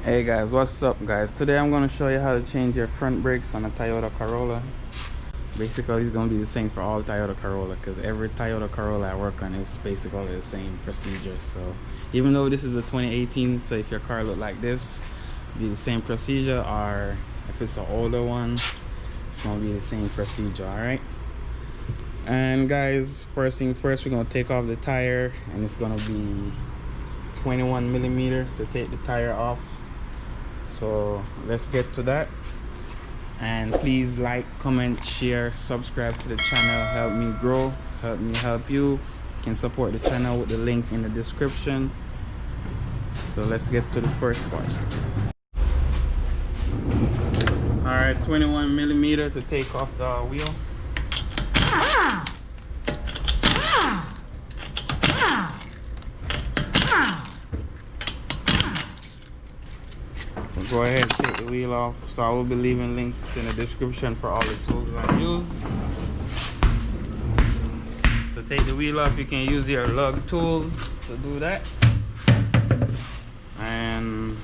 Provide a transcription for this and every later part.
Hey guys, what's up guys? Today I'm going to show you how to change your front brakes on a Toyota Corolla. Basically it's going to be the same for all Toyota Corolla because every Toyota Corolla I work on is basically the same procedure. So even though this is a 2018, so if your car look like this, it'll be the same procedure, or if it's an older one, it's going to be the same procedure. Alright, and guys, first thing first, we're going to take off the tire, and it's going to be 21 millimeter to take the tire off. So let's get to that, and please like, comment, share, subscribe to the channel. Help me grow, help me help you. You can support the channel with the link in the description. So let's get to the first part. All right, 21 millimeter to take off the wheel. Go ahead and take the wheel off. So I will be leaving links in the description for all the tools I use. To take the wheel off, you can use your lug tools to do that. And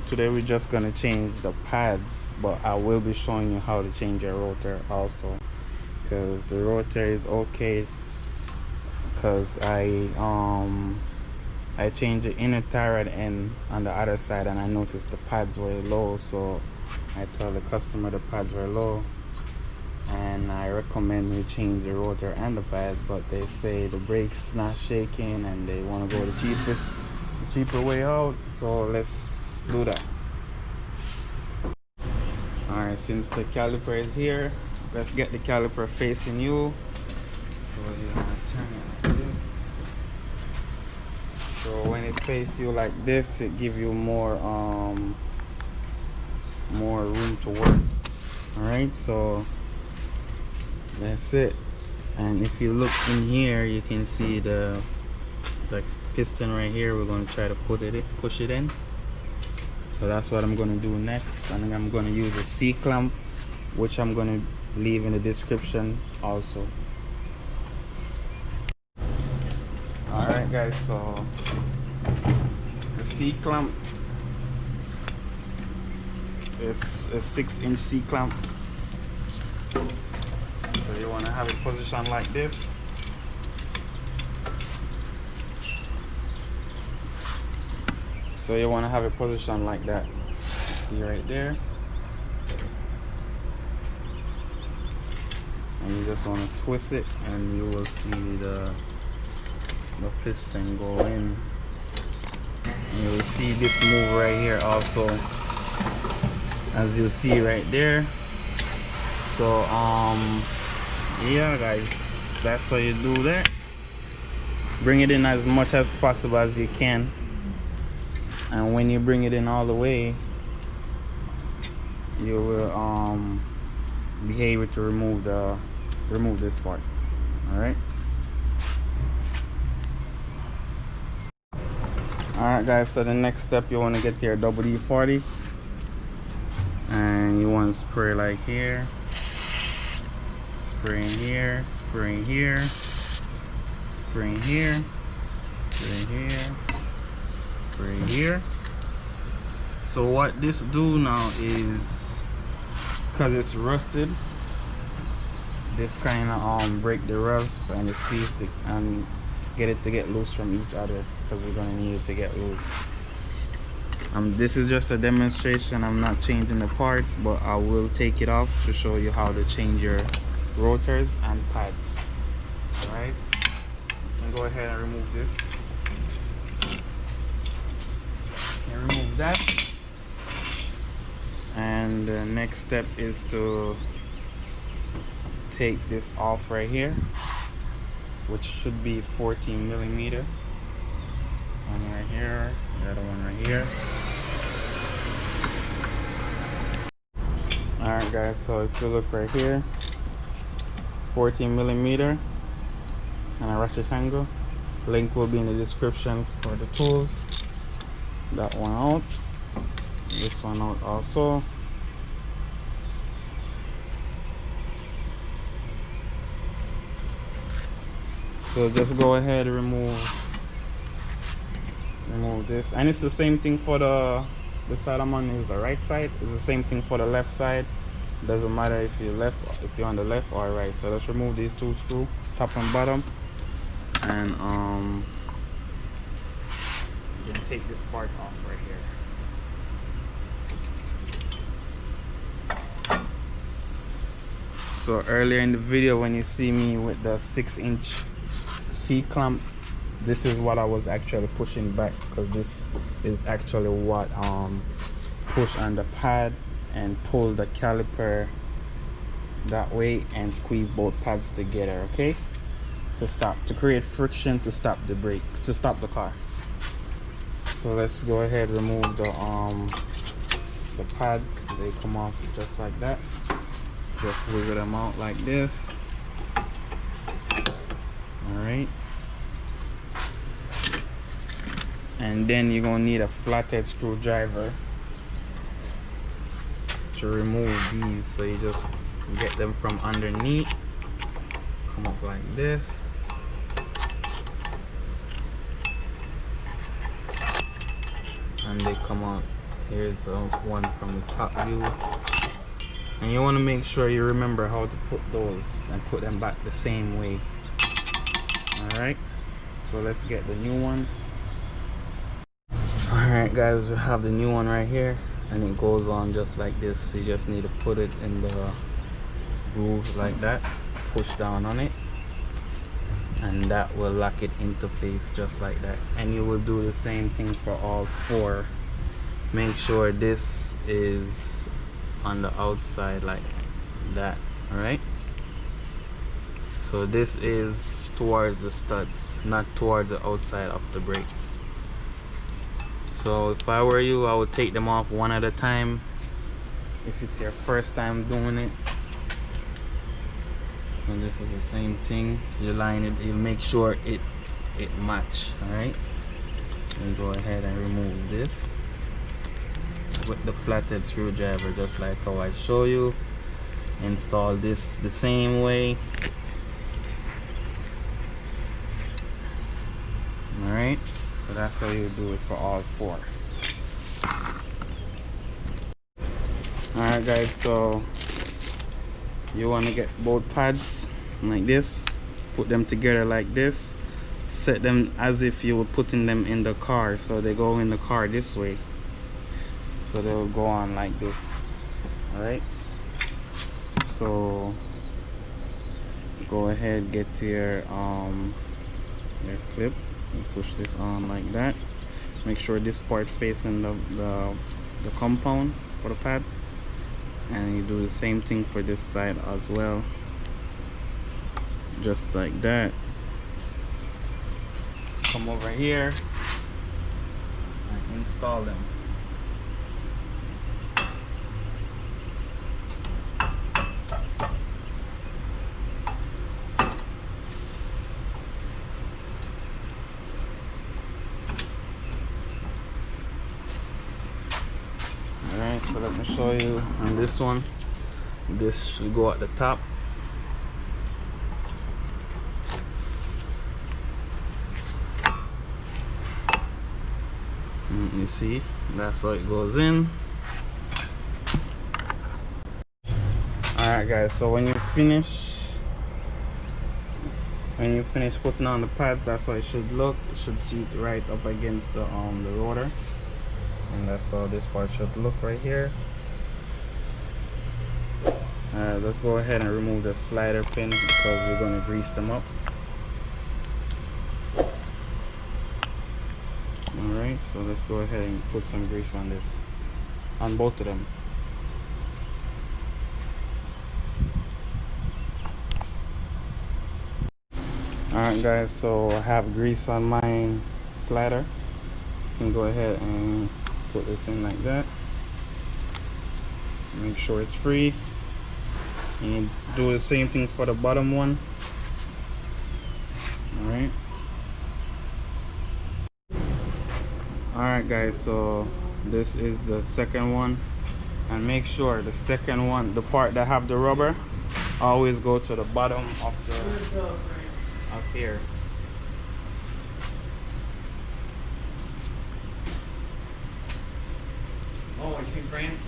today we're just gonna change the pads, but I will be showing you how to change your rotor also, because the rotor is okay, because I changed the inner tire at the end on the other side, and I noticed the pads were low, so I tell the customer the pads were low, and I recommend we change the rotor and the pads, but they say the brakes not shaking and they want to go the cheaper way out, so let's do that. Alright, since the caliper is here, let's get the caliper facing you. So you're gonna turn it like this. So when it faces you like this, it gives you more room to work. All right, so that's it. And if you look in here, you can see the piston right here. We're going to try to push it in. So that's what I'm going to do next. And I'm going to use a C-clamp, which I'm going to leave in the description also. Alright guys, so the C-clamp is a 6-inch C-clamp. So you want to have it positioned like this. So you want to have it positioned like that. See right there. And you just want to twist it, and you will see the piston go in, and you will see this move right here also, as you see right there. So yeah guys, that's how you do that. Bring it in as much as possible as you can, and when you bring it in all the way, you will be able to remove this part. All right. Alright guys, so the next step, you want to get your WD-40, and you want to spray like here, spray in here, spray in here, spray in here, spray in here, spray in here. So what this do now is, because it's rusted, this kind of break the rust and the seals and get it to get loose from each other, because we're going to need it to get loose. This is just a demonstration. I'm not changing the parts, but I will take it off to show you how to change your rotors and pads. Alright, and go ahead and remove this, and remove that. And the next step is to take this off right here, which should be 14 millimeter. One right here, the other one right here. Alright guys, so if you look right here, 14 millimeter and a ratchet angle. Link will be in the description for the tools. That one out, this one out also. So just go ahead and remove this, and it's the same thing for the the side I'm on is the right side. It's the same thing for the left side. Doesn't matter if you're on the left or right. So let's remove these two screws, top and bottom, and you can take this part off right here. So earlier in the video, when you see me with the 6-inch C-clamp, this is what I was actually pushing back, because this is actually what push on the pad and pull the caliper that way and squeeze both pads together, okay, to create friction, to stop the brakes, to stop the car. So let's go ahead, remove the pads. They come off just like that. Just wiggle them out like this. All right, and then you're gonna need a flathead screwdriver to remove these. So you just get them from underneath, come up like this, and they come out. Here's one from the top view, and you want to make sure you remember how to put those and put them back the same way. All right, so let's get the new one. All right guys, we have the new one right here, and it goes on just like this. You just need to put it in the groove like that, push down on it, and that will lock it into place just like that. And you will do the same thing for all four. Make sure this is on the outside like that. All right, so this is towards the studs, not towards the outside of the brake. So if I were you, I would take them off one at a time. If it's your first time doing it, and this is the same thing, you line it, you make sure it match. All right, and go ahead and remove this with the flathead screwdriver, just like how I show you. Install this the same way. All right, so that's how you do it for all four. All right guys, so you want to get both pads like this, put them together like this, set them as if you were putting them in the car. So they go in the car this way, so they'll go on like this. All right, so go ahead, get your clip and push this on like that. Make sure this part facing the compound for the pads, and you do the same thing for this side as well, just like that. Come over here and install them. Alright, so let me show you on this one. This should go at the top. And you see, that's how it goes in. Alright guys, so when you finish putting on the pad, that's how it should look. It should sit right up against the rotor. And that's how this part should look right here. Let's go ahead and remove the slider pin, because we're going to grease them up. Alright, so let's go ahead and put some grease on this, on both of them. Alright guys, so I have grease on my slider. You can go ahead and put this in like that. Make sure it's free. And do the same thing for the bottom one. Alright. Alright guys, so this is the second one. And make sure the second one, the part that have the rubber, always go to the bottom of the up here. Oh, you seen France?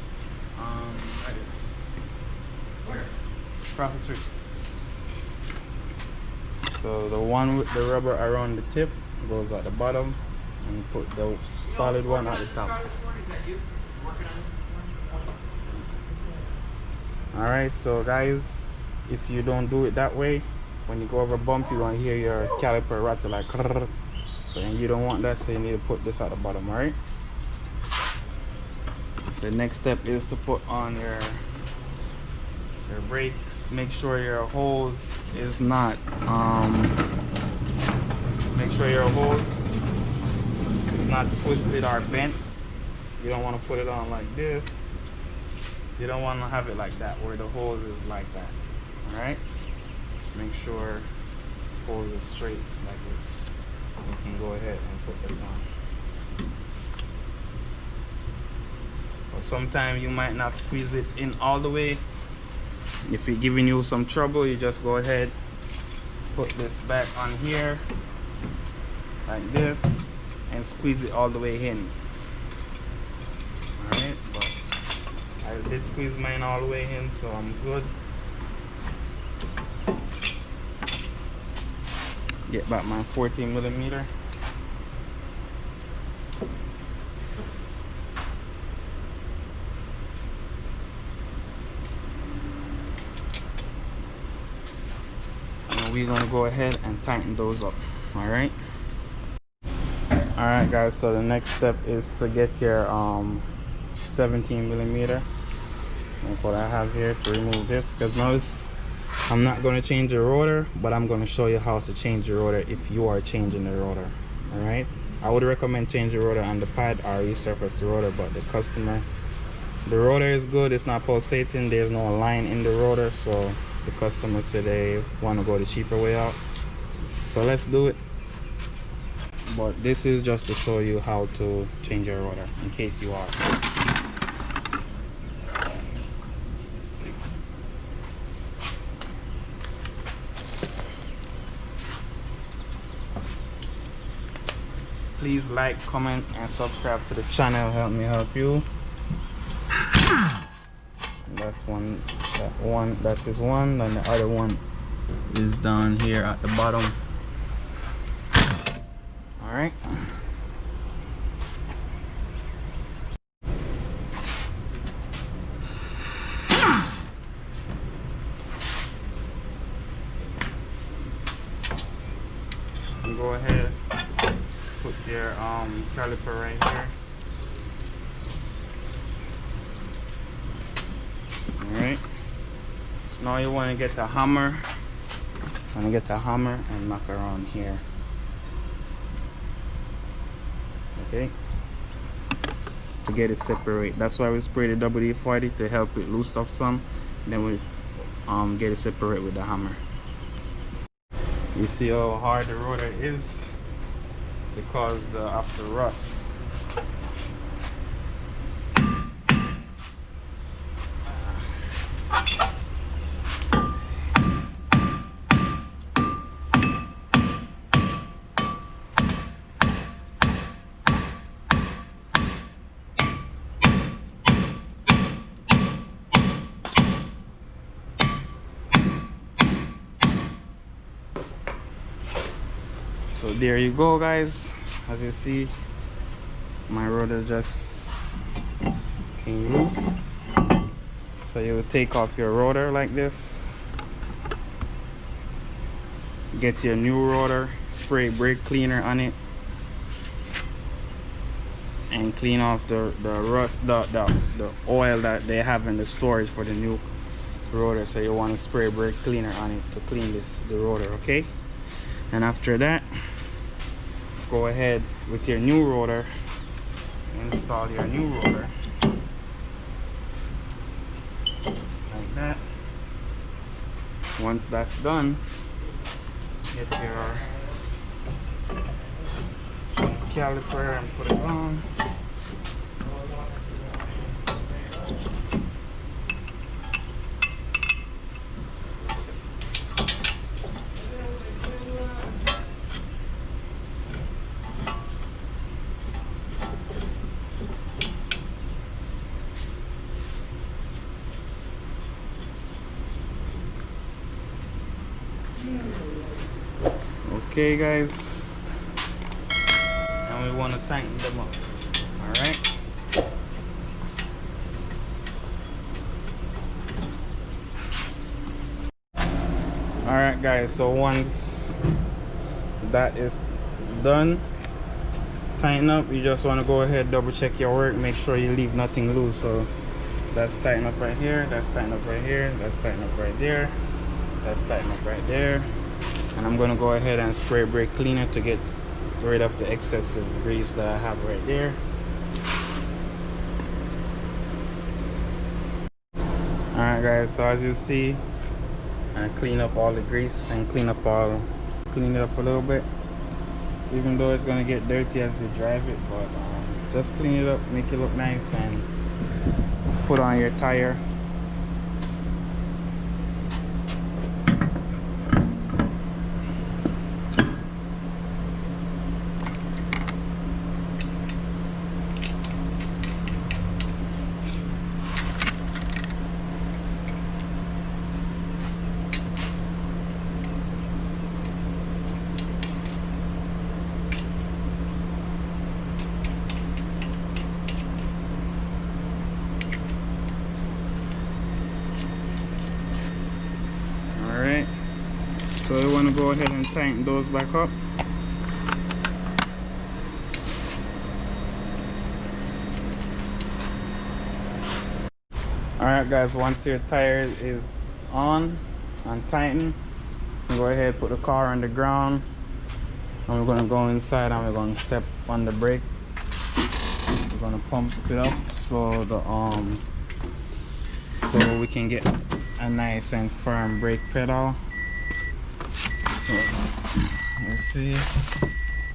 Right here. Where? Profit Street. So the one with the rubber around the tip goes at the bottom, and you put the solid one at the top. Alright, so guys, if you don't do it that way, when you go over a bump, you're gonna hear your caliper rattle like krrr. So and you don't want that, so you need to put this at the bottom. Alright, the next step is to put on your brakes. Make sure your hose is not make sure your hose is not twisted or bent. You don't want to put it on like this. You don't want to have it like that where the hose is like that. All right, make sure the hose is straight like this. You can go ahead and put this on. But sometimes you might not squeeze it in all the way. If it's giving you some trouble, you just go ahead, put this back on here like this and squeeze it all the way in. Alright, but I did squeeze mine all the way in, so I'm good. Get back my 14mm. We're gonna go ahead and tighten those up. All right guys, so the next step is to get your 17mm, like what I have here, to remove this, because notice I'm not going to change the rotor, but I'm going to show you how to change the rotor if you are changing the rotor. All right, I would recommend changing the rotor on the pad or resurface the rotor, but the rotor is good, it's not pulsating, there's no line in the rotor, so the customer said they want to go the cheaper way out, so let's do it. But this is just to show you how to change your rotor in case you are. Please like, comment and subscribe to the channel, help me help you. That's one, that is one, and the other one is down here at the bottom. All right, go ahead, put your caliper right here. All right, now you want to get the hammer. And knock around here. Okay, to get it separate. That's why we spray the WD-40 to help it loosen up some. Then we get it separate with the hammer. You see how hard the rotor is because of the rust. So there you go guys, as you see my rotor just came loose. So you take off your rotor like this, get your new rotor, spray brake cleaner on it and clean off the rust, the oil that they have in the storage for the new rotor. So you want to spray brake cleaner on it to clean the rotor. Okay, and after that, go ahead with your new rotor, install your new rotor like that. Once that's done, get your caliper and put it on. Okay guys, and we want to tighten them up. All right. All right guys, so once that is done, tighten up, you just want to go ahead, double check your work, make sure you leave nothing loose. So that's tighten up right here, that's tighten up right here, that's tighten up right there, that's tighten up right there. And I'm going to go ahead and spray brake cleaner to get rid of the excessive grease that I have right there. Alright guys, so as you see, I clean up all the grease and clean it up a little bit, even though it's going to get dirty as you drive it, but just clean it up, make it look nice, and put on your tire. Alright, so we want to go ahead and tighten those back up. Alright guys, once your tire is on and tightened, go ahead, put the car on the ground, and we're going to go inside and we're going to step on the brake. We're going to pump it up so so we can get a nice and firm brake pedal. So let's see,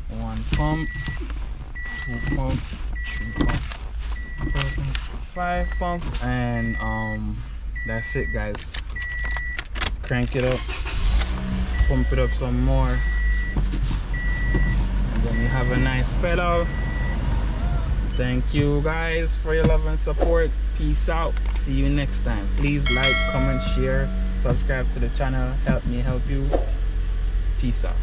1 pump, 2 pump, 3 pump, 4 pump, 5 pump, and that's it guys. Crank it up, pump it up some more, and then you have a nice pedal. Thank you guys for your love and support. Peace out, see you next time. Please like, comment, share, subscribe to the channel, help me help you. Peace out.